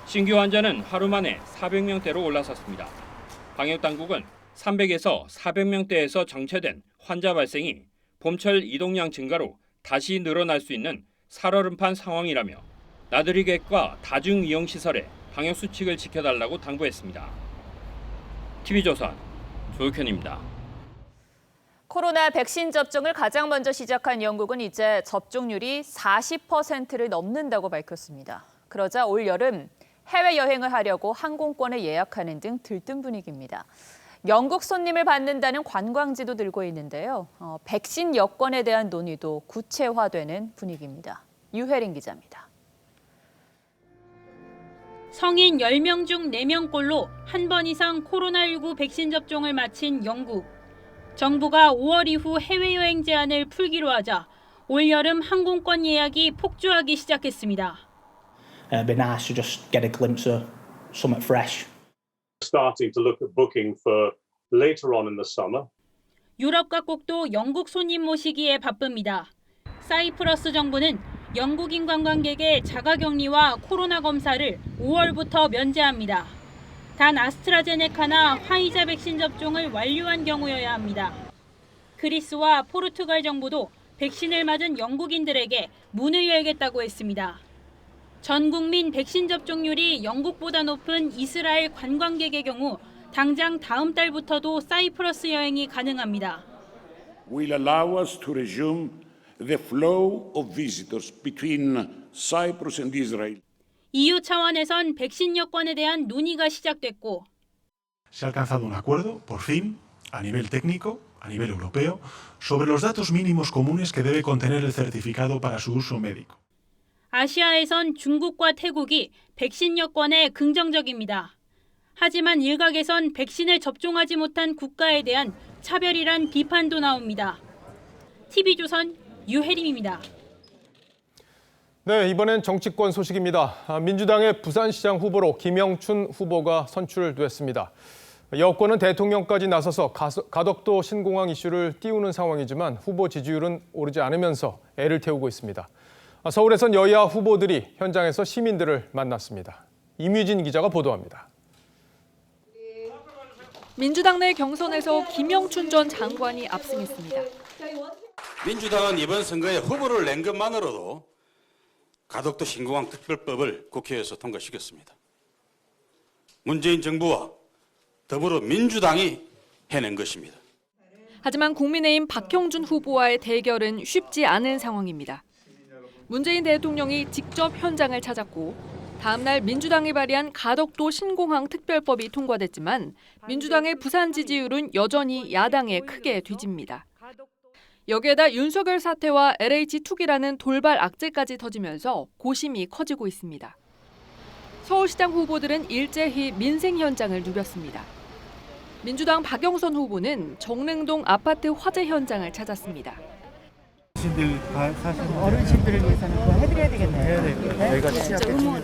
[SPEAKER 30] 신규 환자는 하루 만에 400명대로 올라섰습니다. 방역당국은 300에서 400명대에서 정체된 환자 발생이 봄철 이동량 증가로 다시 늘어날 수 있는 살얼음판 상황이라며 나들이 객과 다중이용시설의 방역수칙을 지켜달라고 당부했습니다. TV조선 조혁현입니다.
[SPEAKER 14] 코로나 백신 접종을 가장 먼저 시작한 영국은 이제 접종률이 40%를 넘는다고 밝혔습니다. 그러자 올 여름 해외여행을 하려고 항공권을 예약하는 등 들뜬 분위기입니다. 영국 손님을 받는다는 관광지도 늘고 있는데요. 백신 여권에 대한 논의도 구체화되는 분위기입니다. 유혜린 기자입니다.
[SPEAKER 16] 성인 10명 중 4명꼴로 한 번 이상 코로나19 백신 접종을 마친 영국. 정부가 5월 이후 해외여행 제한을 풀기로 하자 올여름 항공권 예약이 폭주하기 시작했습니다.
[SPEAKER 18] Be nice to just get a glimpse of something fresh.
[SPEAKER 19] Starting to look at booking for later on in the summer.
[SPEAKER 16] 유럽 각국도 영국 손님 모시기에 바쁩니다. 사이프러스 정부는 영국인 관광객의 자가격리와 코로나 검사를 5월부터 면제합니다. 단 아스트라제네카나 화이자 백신 접종을 완료한 경우여야 합니다. 그리스와 포르투갈 정부도 백신을 맞은 영국인들에게 문을 열겠다고 했습니다. 전 국민 백신 접종률이 영국보다 높은 이스라엘 관광객의 경우 당장 다음 달부터도 사이프러스 여행이 가능합니다.
[SPEAKER 20] Will allow us to resume the flow of visitors between Cyprus and Israel.
[SPEAKER 16] EU 차원에선 백신 여권에 대한 논의가 시작됐고
[SPEAKER 21] Se ha alcanzado un acuerdo, por fin, a nivel técnico, a nivel europeo, sobre los datos mínimos comunes que debe contener el certificado para su uso médico.
[SPEAKER 16] 아시아에선 중국과 태국이 백신 여권에 긍정적입니다. 하지만 일각에선 백신을 접종하지 못한 국가에 대한 차별이란 비판도 나옵니다. TV조선 유혜림입니다.
[SPEAKER 22] 네, 이번엔 정치권 소식입니다. 민주당의 부산시장 후보로 김영춘 후보가 선출됐습니다. 여권은 대통령까지 나서서 가덕도 신공항 이슈를 띄우는 상황이지만 후보 지지율은 오르지 않으면서 애를 태우고 있습니다. 서울에선 여야 후보들이 현장에서 시민들을 만났습니다. 임유진 기자가 보도합니다.
[SPEAKER 6] 민주당 내 경선에서 김영춘 전 장관이 압승했습니다.
[SPEAKER 23] 민주당은 이번 선거에 후보를 낸 것만으로도 가덕도 신공항 특별법을 국회에서 통과시켰습니다. 문재인 정부와 더불어 민주당이 해낸 것입니다.
[SPEAKER 6] 하지만 국민의힘 박형준 후보와의 대결은 쉽지 않은 상황입니다. 문재인 대통령이 직접 현장을 찾았고 다음 날 민주당이 발의한 가덕도 신공항 특별법이 통과됐지만 민주당의 부산 지지율은 여전히 야당에 크게 뒤집니다. 여기에다 윤석열 사태와 LH 투기라는 돌발 악재까지 터지면서 고심이 커지고 있습니다. 서울시장 후보들은 일제히 민생 현장을 누볐습니다. 민주당 박영선 후보는 정릉동 아파트 화재 현장을 찾았습니다.
[SPEAKER 13] 어르신들을 위해서는 그거 해드려야 되겠네요.
[SPEAKER 1] 저희가 취약계층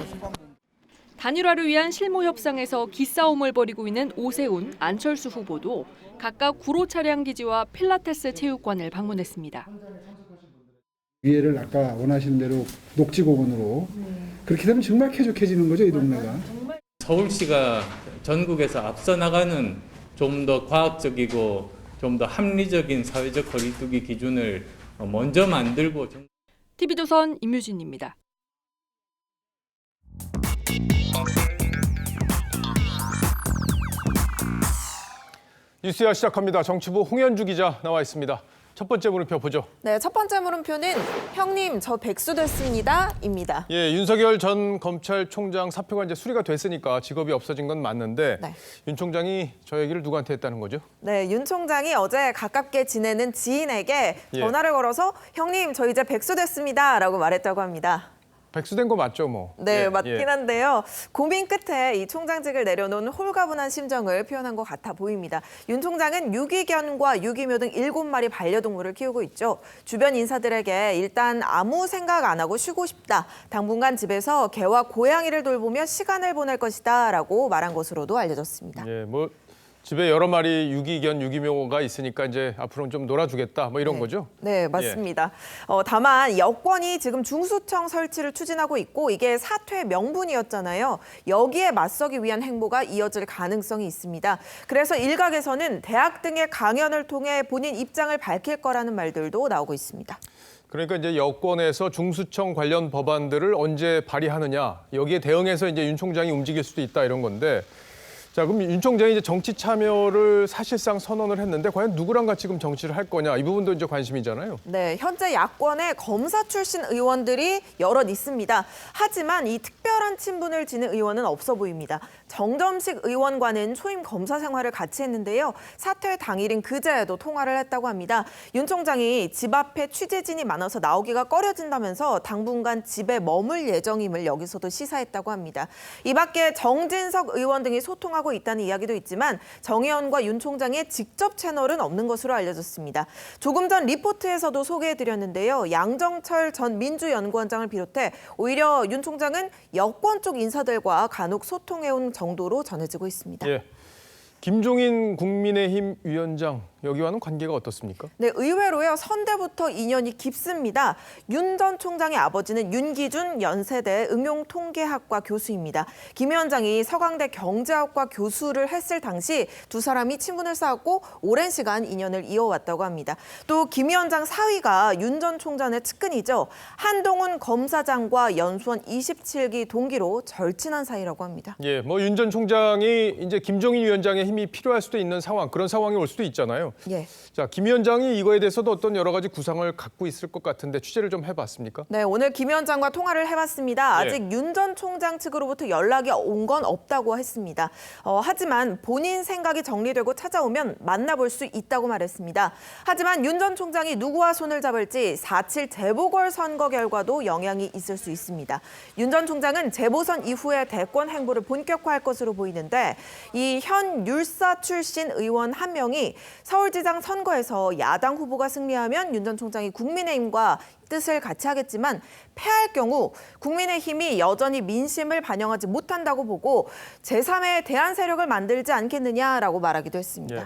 [SPEAKER 6] 단일화를 위한 실무 협상에서 기싸움을 벌이고 있는 오세훈, 안철수 후보도 각각 구로 차량 기지와 필라테스 체육관을 방문했습니다.
[SPEAKER 25] 기회를 아까 원하시는 대로 녹지공원으로 그렇게 되면 정말 쾌적해지는 거죠, 이 동네가.
[SPEAKER 31] 서울시가 전국에서 앞서 나가는 좀 더 과학적이고 좀 더 합리적인 사회적 거리두기 기준을 먼저 만들고.
[SPEAKER 6] TV조선 임유진입니다.
[SPEAKER 22] 뉴스야 시작합니다. 정치부 홍현주 기자 나와 있습니다. 첫 번째 물음표 보죠.
[SPEAKER 4] 네, 첫 번째 물음표는 형님 저 백수 됐습니다.입니다.
[SPEAKER 22] 예, 윤석열 전 검찰총장 사표가 이제 수리가 됐으니까 직업이 없어진 건 맞는데
[SPEAKER 4] 네.
[SPEAKER 22] 윤 총장이 저 얘기를 누구한테 했다는 거죠?
[SPEAKER 4] 네, 윤 총장이 어제 가깝게 지내는 지인에게 전화를 걸어서 형님 저 이제 백수 됐습니다라고 말했다고 합니다.
[SPEAKER 22] 백수된 거 맞죠, 뭐?
[SPEAKER 4] 네, 맞긴 한데요. 고민 끝에 이 총장직을 내려놓은 홀가분한 심정을 표현한 것 같아 보입니다. 윤 총장은 유기견과 유기묘 등 7마리 반려동물을 키우고 있죠. 주변 인사들에게 일단 아무 생각 안 하고 쉬고 싶다. 당분간 집에서 개와 고양이를 돌보며 시간을 보낼 것이다 라고 말한 것으로도 알려졌습니다.
[SPEAKER 22] 예, 뭐 집에 여러 마리 유기견, 유기묘가 있으니까 이제 앞으로는 좀 놀아주겠다, 뭐 이런 거죠?
[SPEAKER 4] 네, 맞습니다. 다만 여권이 지금 중수청 설치를 추진하고 있고 이게 사퇴 명분이었잖아요. 여기에 맞서기 위한 행보가 이어질 가능성이 있습니다. 그래서 일각에서는 대학 등의 강연을 통해 본인 입장을 밝힐 거라는 말들도 나오고 있습니다.
[SPEAKER 22] 그러니까 이제 여권에서 중수청 관련 법안들을 언제 발의하느냐, 여기에 대응해서 이제 윤 총장이 움직일 수도 있다 이런 건데, 자, 그럼 윤 총장이 이제 정치 참여를 사실상 선언을 했는데 과연 누구랑 같이 지금 정치를 할 거냐, 이 부분도 이제 관심이잖아요.
[SPEAKER 4] 네, 현재 야권에 검사 출신 의원들이 여럿 있습니다. 하지만 이 특별한 친분을 지닌 의원은 없어 보입니다. 정점식 의원과는 초임 검사 생활을 같이 했는데요. 사퇴 당일인 그제에도 통화를 했다고 합니다. 윤 총장이 집 앞에 취재진이 많아서 나오기가 꺼려진다면서 당분간 집에 머물 예정임을 여기서도 시사했다고 합니다. 이 밖에 정진석 의원 등이 소통하고 있다는 이야기도 있지만 정 의원과 윤 총장의 직접 채널은 없는 것으로 알려졌습니다. 조금 전 리포트에서도 소개해드렸는데요. 양정철 전 민주연구원장을 비롯해 오히려 윤 총장은 여권 쪽 인사들과 간혹 소통해온 정도로 전해지고 있습니다.
[SPEAKER 22] 예. 김종인 국민의힘 위원장, 여기와는 관계가 어떻습니까?
[SPEAKER 4] 네, 의외로요. 선대부터 인연이 깊습니다. 윤 전 총장의 아버지는 윤기준 연세대 응용통계학과 교수입니다. 김 위원장이 서강대 경제학과 교수를 했을 당시 두 사람이 친분을 쌓았고 오랜 시간 인연을 이어왔다고 합니다. 또 김 위원장 사위가 윤 전 총장의 측근이죠. 한동훈 검사장과 연수원 27기 동기로 절친한 사이라고 합니다.
[SPEAKER 22] 예, 뭐 윤 전 총장이 이제 김종인 위원장의 힘이 필요할 수도 있는 상황, 그런 상황이 올 수도 있잖아요.
[SPEAKER 4] 예.
[SPEAKER 22] 자, 김 위원장이 이거에 대해서도 어떤 여러 가지 구상을 갖고 있을 것 같은데 취재를 좀 해봤습니까?
[SPEAKER 4] 네, 오늘 김 위원장과 통화를 해봤습니다. 아직 윤 전 총장 측으로부터 연락이 온 건 없다고 했습니다. 하지만 본인 생각이 정리되고 찾아오면 만나볼 수 있다고 말했습니다. 하지만 윤 전 총장이 누구와 손을 잡을지 4.7 재보궐선거 결과도 영향이 있을 수 있습니다. 윤 전 총장은 재보선 이후에 대권 행보를 본격화할 것으로 보이는데 이 현 율사 출신 의원 한 명이 서울지장 선거에서 야당 후보가 승리하면 윤 전 총장이 국민의힘과 뜻을 같이 하겠지만 패할 경우 국민의힘이 여전히 민심을 반영하지 못한다고 보고 제3의 대안 세력을 만들지 않겠느냐라고 말하기도 했습니다.
[SPEAKER 22] 예.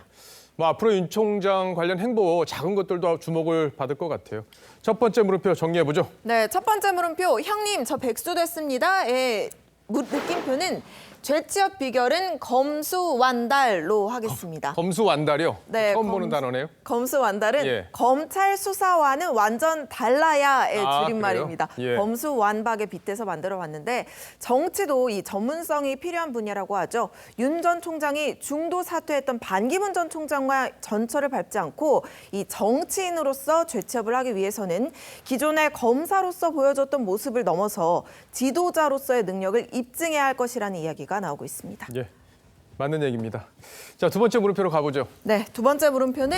[SPEAKER 22] 뭐 앞으로 윤 총장 관련 행보 작은 것들도 주목을 받을 것 같아요. 첫 번째 물음표 정리해보죠.
[SPEAKER 4] 네, 첫 번째 물음표 형님 저 백수 됐습니다의 느낌표는 죄취업 비결은 검수완달로 하겠습니다.
[SPEAKER 22] 검수완달이요?
[SPEAKER 4] 네,
[SPEAKER 22] 처음 보는 단어네요.
[SPEAKER 4] 검수완달은 검찰 수사와는 완전 달라야의 줄임말입니다.
[SPEAKER 22] 예.
[SPEAKER 4] 검수완박에 빗대서 만들어봤는데 정치도 이 전문성이 필요한 분야라고 하죠. 윤 전 총장이 중도 사퇴했던 반기문 전 총장과 전철을 밟지 않고 이 정치인으로서 죄취업을 하기 위해서는 기존의 검사로서 보여줬던 모습을 넘어서 지도자로서의 능력을 입증해야 할 것이라는 이야기가 나오고 있습니다.
[SPEAKER 22] 예, 맞는 얘기입니다. 자, 두 번째 물음표로 가보죠.
[SPEAKER 4] 네, 두 번째 물음표는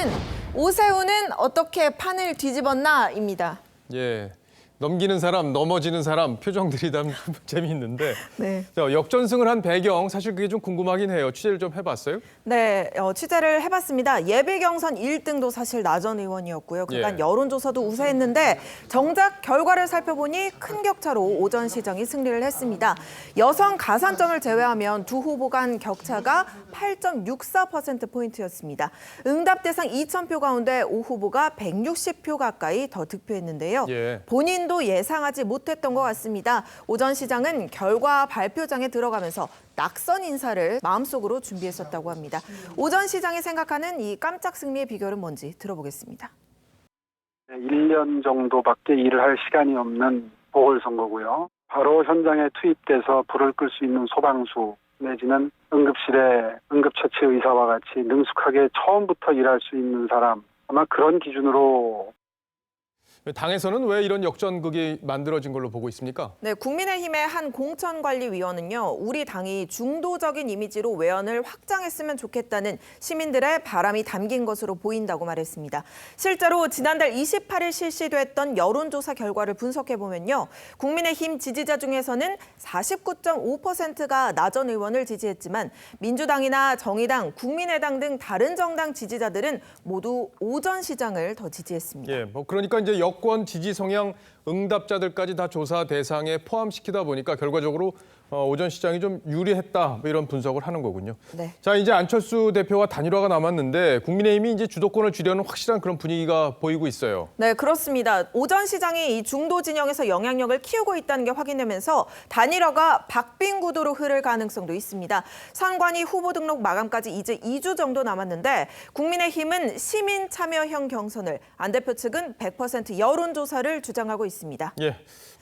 [SPEAKER 4] 오세훈은 어떻게 판을 뒤집었나입니다.
[SPEAKER 22] 예, 넘기는 사람, 넘어지는 사람 표정들이 참 재미있는데
[SPEAKER 4] 네.
[SPEAKER 22] 자, 역전승을 한 배경 사실 그게 좀 궁금하긴 해요. 취재를 좀 해봤어요?
[SPEAKER 4] 네, 취재를 해봤습니다. 예비 경선 1등도 사실 나 전 의원이었고요. 그간 여론조사도 우세했는데 정작 결과를 살펴보니 큰 격차로 오 전 시장이 승리를 했습니다. 여성 가산점을 제외하면 두 후보 간 격차가 8.64%포인트였습니다. 응답 대상 2,000표 가운데 오 후보가 160표 가까이 더 득표했는데요. 본인도 예상하지 못했던 것 같습니다. 오 전 시장은 결과 발표장에 들어가면서 낙선 인사를 마음속으로 준비했었다고 합니다. 오 전 시장이 생각하는 이 깜짝 승리의 비결은 뭔지 들어보겠습니다.
[SPEAKER 7] 1년 정도밖에 일을 할 시간이 없는 보궐선거고요. 바로 현장에 투입돼서 불을 끌 수 있는 소방수 내지는 응급실의 응급처치 의사와 같이 능숙하게 처음부터 일할 수 있는 사람, 아마 그런 기준으로.
[SPEAKER 22] 당에서는 왜 이런 역전극이 만들어진 걸로 보고 있습니까?
[SPEAKER 4] 네, 국민의힘의 한 공천관리위원은요, 우리 당이 중도적인 이미지로 외연을 확장했으면 좋겠다는 시민들의 바람이 담긴 것으로 보인다고 말했습니다. 실제로 지난달 28일 실시됐던 여론조사 결과를 분석해보면요, 국민의힘 지지자 중에서는 49.5%가 나 전 의원을 지지했지만 민주당이나 정의당, 국민의당 등 다른 정당 지지자들은 모두 오 전 시장을 더 지지했습니다.
[SPEAKER 22] 예, 그러니까 이제 여권 지지 성향 응답자들까지 다 조사 대상에 포함시키다 보니까 결과적으로 오 전 시장이 좀 유리했다, 이런 분석을 하는 거군요.
[SPEAKER 4] 네.
[SPEAKER 22] 자, 이제 안철수 대표와 단일화가 남았는데 국민의힘이 이제 주도권을 쥐려는 확실한 그런 분위기가 보이고 있어요.
[SPEAKER 4] 네, 그렇습니다. 오 전 시장이 이 중도 진영에서 영향력을 키우고 있다는 게 확인되면서 단일화가 박빙 구도로 흐를 가능성도 있습니다. 선관위 후보 등록 마감까지 이제 2주 정도 남았는데 국민의힘은 시민 참여형 경선을, 안 대표 측은 100% 여론조사를 주장하고 있습니다.
[SPEAKER 22] 예,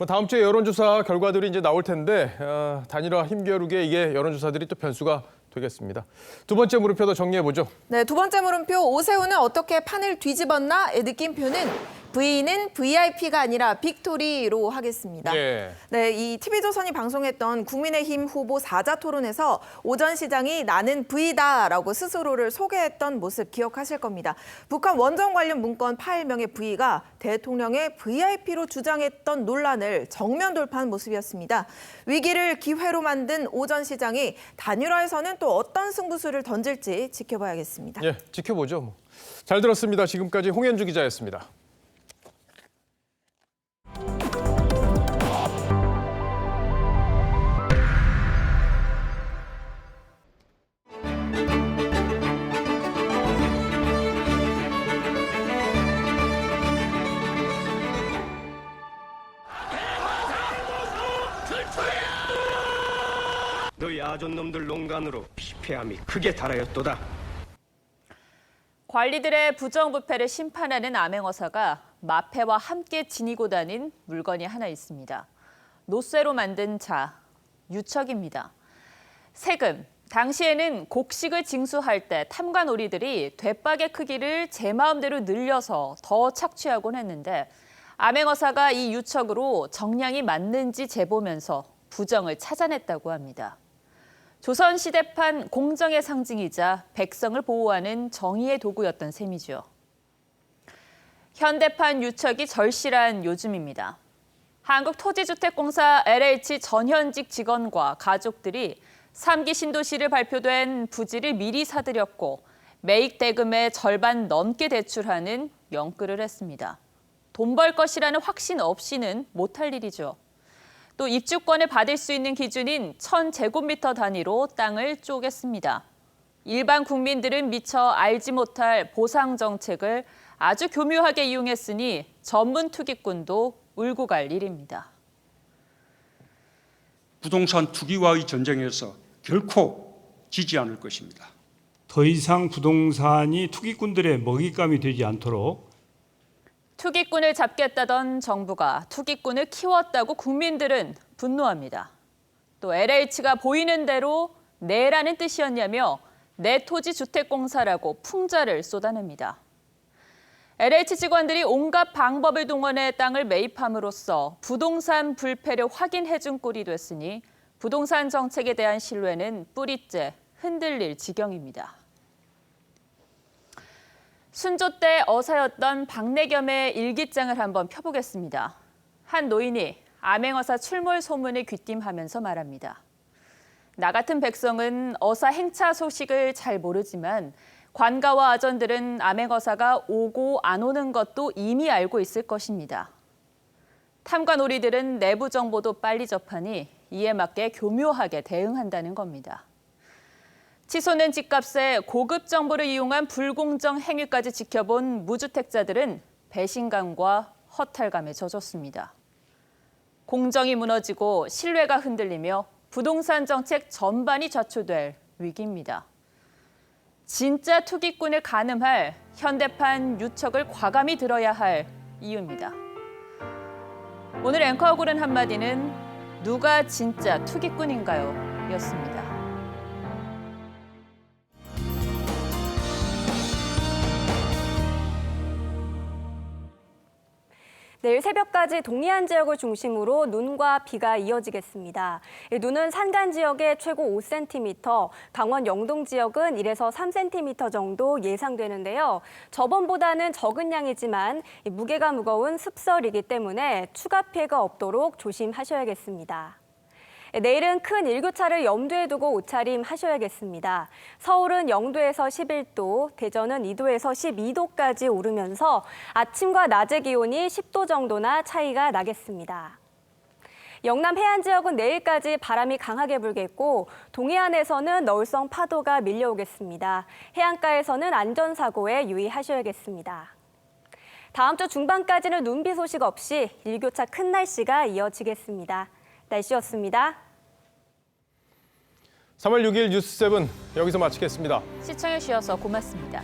[SPEAKER 22] 다음 주에 여론조사 결과들이 이제 나올 텐데 단일화 힘겨루기에 이게 여론조사들이 또 변수가 되겠습니다. 두 번째 물음표도 정리해보죠.
[SPEAKER 4] 네, 두 번째 물음표, 오세훈은 어떻게 판을 뒤집었나?의 느낌표는 V는 VIP가 아니라 빅토리로 하겠습니다.
[SPEAKER 22] 예.
[SPEAKER 4] 네, 이 TV조선이 방송했던 국민의힘 후보 사자 토론에서 오 전 시장이 나는 V다라고 스스로를 소개했던 모습 기억하실 겁니다. 북한 원정 관련 문건 파일명의 V가 대통령의 VIP로 주장했던 논란을 정면 돌파한 모습이었습니다. 위기를 기회로 만든 오 전 시장이 단일화에서는 또 어떤 승부수를 던질지 지켜봐야겠습니다.
[SPEAKER 22] 예, 지켜보죠. 잘 들었습니다. 지금까지 홍현주 기자였습니다.
[SPEAKER 5] 너희 아존놈들 농간으로 피폐함이 크게 달하였도다.
[SPEAKER 14] 관리들의 부정부패를 심판하는 암행어사가 마패와 함께 지니고 다닌 물건이 하나 있습니다. 노쇠로 만든 자, 유척입니다. 세금, 당시에는 곡식을 징수할 때 탐관오리들이 돛박의 크기를 제 마음대로 늘려서 더 착취하곤 했는데 암행어사가 이 유척으로 정량이 맞는지 재보면서 부정을 찾아냈다고 합니다. 조선시대판 공정의 상징이자 백성을 보호하는 정의의 도구였던 셈이죠. 현대판 유척이 절실한 요즘입니다. 한국토지주택공사 LH 전현직 직원과 가족들이 3기 신도시를 발표된 부지를 미리 사들였고 매입 대금의 절반 넘게 대출하는 영끌을 했습니다. 돈 벌 것이라는 확신 없이는 못할 일이죠. 또 입주권을 받을 수 있는 기준인 1000제곱미터 단위로 땅을 쪼갰습니다. 일반 국민들은 미처 알지 못할 보상 정책을 아주 교묘하게 이용했으니 전문 투기꾼도 울고 갈 일입니다.
[SPEAKER 8] 부동산 투기와의 전쟁에서 결코 지지 않을 것입니다.
[SPEAKER 9] 더 이상 부동산이 투기꾼들의 먹잇감이 되지 않도록
[SPEAKER 14] 투기꾼을 잡겠다던 정부가 투기꾼을 키웠다고 국민들은 분노합니다. 또 LH가 보이는 대로 내라는 뜻이었냐며 내토지주택공사라고 풍자를 쏟아냅니다. LH 직원들이 온갖 방법을 동원해 땅을 매입함으로써 부동산 불패를 확인해준 꼴이 됐으니 부동산 정책에 대한 신뢰는 뿌리째 흔들릴 지경입니다. 순조 때 어사였던 박내겸의 일기장을 한번 펴보겠습니다. 한 노인이 암행어사 출몰 소문을 귀띔하면서 말합니다. 나 같은 백성은 어사 행차 소식을 잘 모르지만 관가와 아전들은 암행어사가 오고 안 오는 것도 이미 알고 있을 것입니다. 탐관오리들은 내부 정보도 빨리 접하니 이에 맞게 교묘하게 대응한다는 겁니다. 치솟는 집값에 고급 정보를 이용한 불공정 행위까지 지켜본 무주택자들은 배신감과 허탈감에 젖었습니다. 공정이 무너지고 신뢰가 흔들리며 부동산 정책 전반이 좌초될 위기입니다. 진짜 투기꾼을 가늠할 현대판 유척을 과감히 들어야 할 이유입니다. 오늘 앵커가 고른 한마디는 누가 진짜 투기꾼인가요? 였습니다.
[SPEAKER 3] 내일 새벽까지 동해안 지역을 중심으로 눈과 비가 이어지겠습니다. 눈은 산간 지역에 최고 5cm, 강원 영동 지역은 1에서 3cm 정도 예상되는데요. 저번보다는 적은 양이지만 무게가 무거운 습설이기 때문에 추가 피해가 없도록 조심하셔야겠습니다. 내일은 큰 일교차를 염두에 두고 옷차림 하셔야겠습니다. 서울은 0도에서 11도, 대전은 2도에서 12도까지 오르면서 아침과 낮의 기온이 10도 정도나 차이가 나겠습니다. 영남 해안 지역은 내일까지 바람이 강하게 불겠고 동해안에서는 너울성 파도가 밀려오겠습니다. 해안가에서는 안전사고에 유의하셔야겠습니다. 다음 주 중반까지는 눈비 소식 없이 일교차 큰 날씨가 이어지겠습니다. 날씨였습니다.
[SPEAKER 22] 3월 6일 뉴스7 여기서 마치겠습니다.
[SPEAKER 14] 시청해 주셔서 고맙습니다.